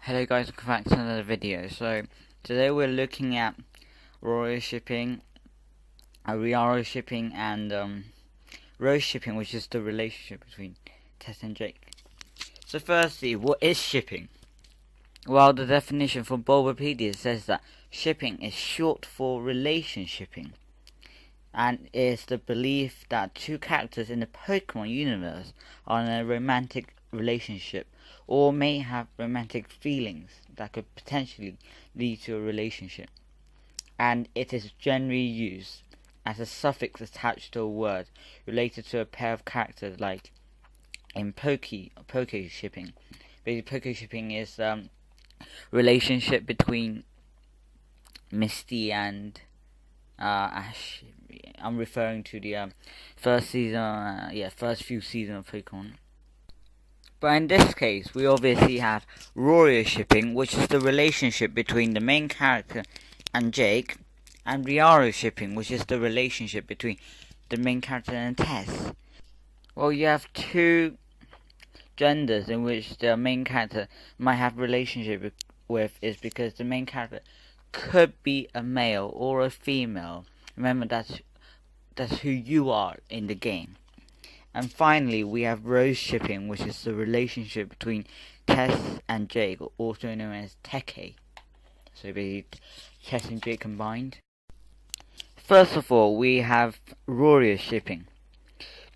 Hello guys, welcome back to another video. So today we're looking at RoriaShipping, RiaroShipping and RoseShipping, which is the relationship between Tess and Jake. So firstly, what is shipping? Well, the definition from Wikipedia says that shipping is short for relationshipping, and is the belief that two characters in the Pokemon universe are in a romantic relationship or may have romantic feelings that could potentially lead to a relationship, and it is generally used as a suffix attached to a word related to a pair of characters, like in PokeShipping. Basically, PokeShipping is relationship between Misty and Ash. I'm referring to the first season, first few seasons of Pokemon. But in this case, we obviously have RoriaShipping, which is the relationship between the main character and Jake, and RiaroShipping, which is the relationship between the main character and Tess. Well, you have two genders in which the main character might have a relationship with, is because the main character could be a male or a female. Remember, that's who you are in the game. And finally, we have RoseShipping, which is the relationship between Tess and Jake, also known as Teké. So basically, Tess and Jake combined. First of all, we have RoriaShipping.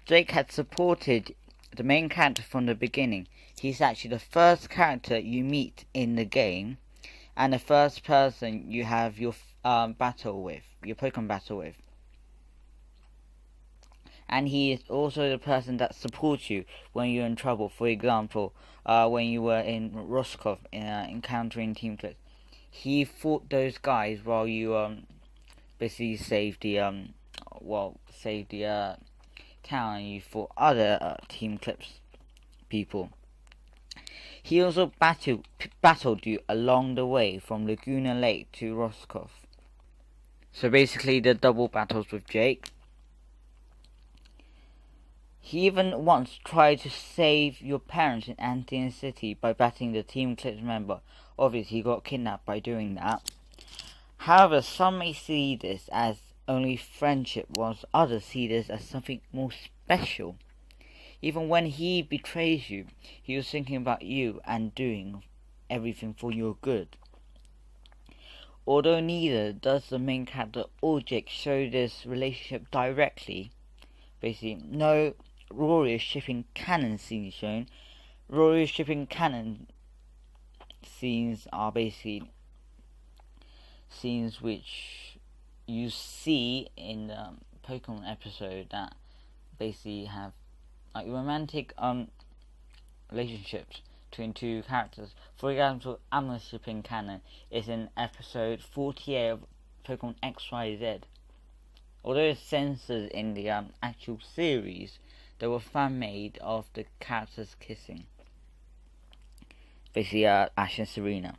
Jake had supported the main character from the beginning. He's actually the first character you meet in the game, and the first person you have your battle with, your Pokemon battle with. And he is also the person that supports you when you're in trouble. For example, when you were in Roscoff encountering Team Clips, he fought those guys while you basically saved the town, and you fought other Team Clips people. He also battled you along the way from Laguna Lake to Roscoff. So basically, the double battles with Jake. He even once tried to save your parents in Antian City by battling the Team Clips member. Obviously, he got kidnapped by doing that. However, some may see this as only friendship, whilst others see this as something more special. Even when he betrays you, he was thinking about you and doing everything for your good. Although neither does the main character or Jake show this relationship directly, basically, no RoriaShipping canon scenes shown. RoriaShipping canon scenes are basically scenes which you see in the Pokemon episode that basically have like romantic relationships between two characters. For example, RiaroShipping canon is in episode 48 of Pokemon XYZ. Although it's censored in the actual series, there were fan made of the characters kissing. Basically, Ash and Serena.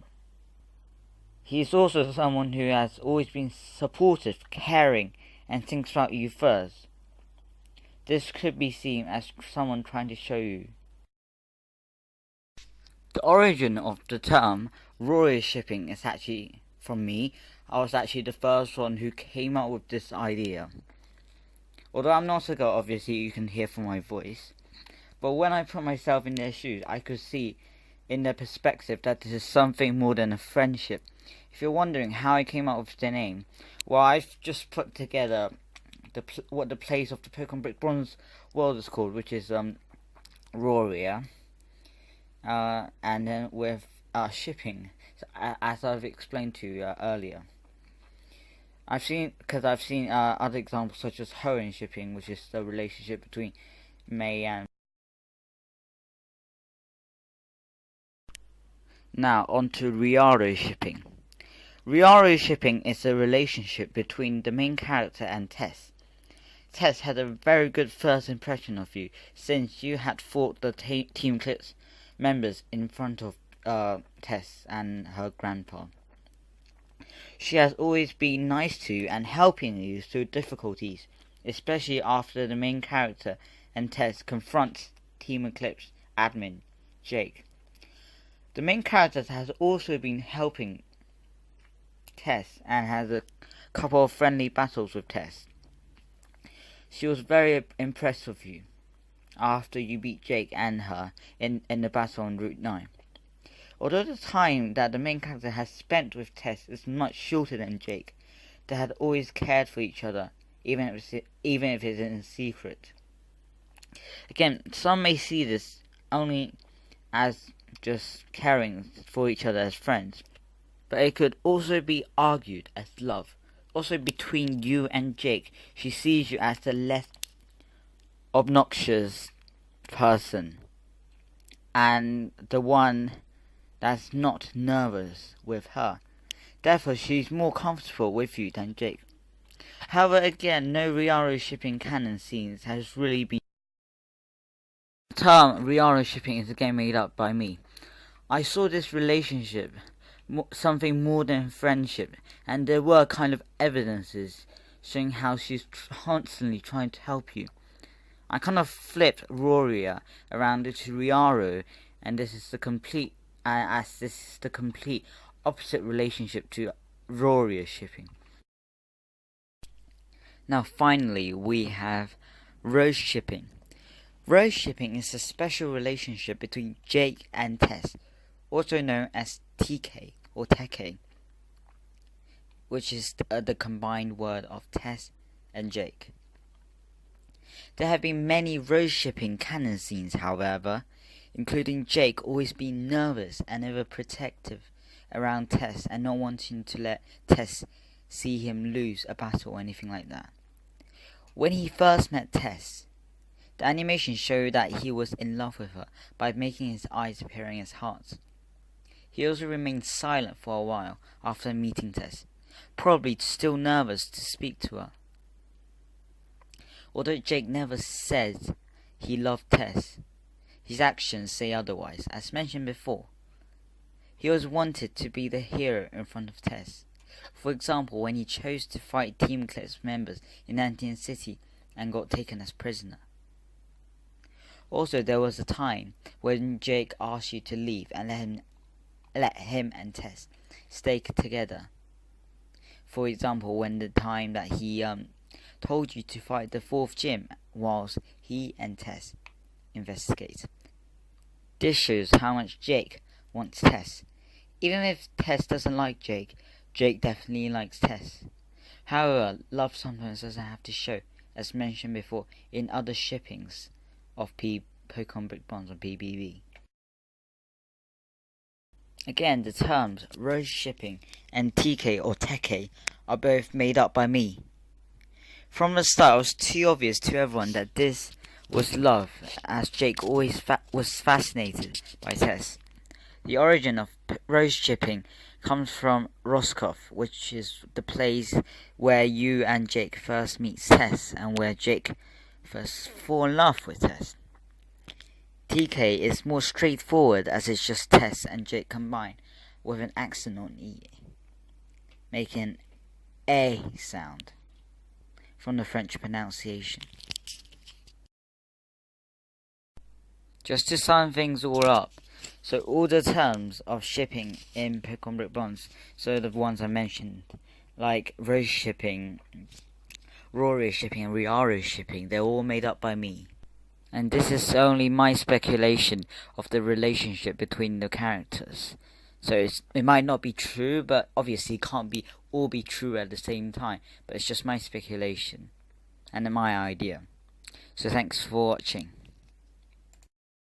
He's also someone who has always been supportive, caring, and thinks about you first. This could be seen as someone trying to show you. The origin of the term RoriaShipping is actually from me. I was actually the first one who came up with this idea. Although I'm not a girl, obviously you can hear from my voice. But when I put myself in their shoes, I could see in their perspective that this is something more than a friendship. If you're wondering how I came up with the name, well, I've just put together what the place of the Pokemon Brick Bronze world is called, which is Roria, and then with shipping, so, as I've explained to you earlier. I've seen other examples such as RoriaShipping, which is the relationship between May and. Now on to RiaroShipping. RiaroShipping is a relationship between the main character and Tess. Tess had a very good first impression of you since you had fought the Team Clips members in front of Tess and her grandpa. She has always been nice to you and helping you through difficulties, especially after the main character and Tess confronts Team Eclipse admin Jake. The main character has also been helping Tess and has a couple of friendly battles with Tess. She was very impressed with you after you beat Jake and her in the battle on Route 9. Although the time that the main character has spent with Tess is much shorter than Jake, they had always cared for each other, even if it's in secret. Again, some may see this only as just caring for each other as friends, but it could also be argued as love. Also between you and Jake, she sees you as the less obnoxious person and the one that's not nervous with her. Therefore, she's more comfortable with you than Jake. However, again, no RiaroShipping canon scenes has really been. The term RiaroShipping is again made up by me. I saw this relationship something more than friendship, and there were kind of evidences showing how she's constantly trying to help you. I kind of flipped Roria around to Riaro, and this is the complete opposite relationship to RoriaShipping. Now finally we have RoseShipping. RoseShipping is a special relationship between Jake and Tess, also known as Teké or Teké, which is the combined word of Tess and Jake. There have been many RoseShipping canon scenes, however, including Jake always being nervous and overprotective around Tess and not wanting to let Tess see him lose a battle or anything like that. When he first met Tess, the animation showed that he was in love with her by making his eyes appearing as hearts. He also remained silent for a while after meeting Tess, probably still nervous to speak to her. Although Jake never said he loved Tess, his actions say otherwise. As mentioned before, he always wanted to be the hero in front of Tess. For example, when he chose to fight Team Clip's members in Antian City and got taken as prisoner. Also, there was a time when Jake asked you to leave and let him and Tess stay together. For example, when the time that he told you to fight the fourth gym whilst he and Tess investigate. This shows how much Jake wants Tess. Even if Tess doesn't like Jake, Jake definitely likes Tess. However, love sometimes doesn't have to show, as mentioned before in other shippings of Pokemon Brick Bonds on PBB. Again, the terms RoseShipping and Teké or Teké are both made up by me. From the start, it was too obvious to everyone that this was love, as Jake always was fascinated by Tess. The origin of RoseShipping comes from Roscoff, which is the place where you and Jake first meet Tess and where Jake first fall in love with Tess. Teké is more straightforward as it's just Tess and Jake combined with an accent on E, making an A sound from the French pronunciation. Just to sum things all up, so all the terms of shipping in Pokemon Brick Bonds, so the ones I mentioned, like RoseShipping, RoriaShipping and RiaroShipping, they're all made up by me. And this is only my speculation of the relationship between the characters. So it might not be true, but obviously it can't all be true at the same time. But it's just my speculation and my idea. So thanks for watching.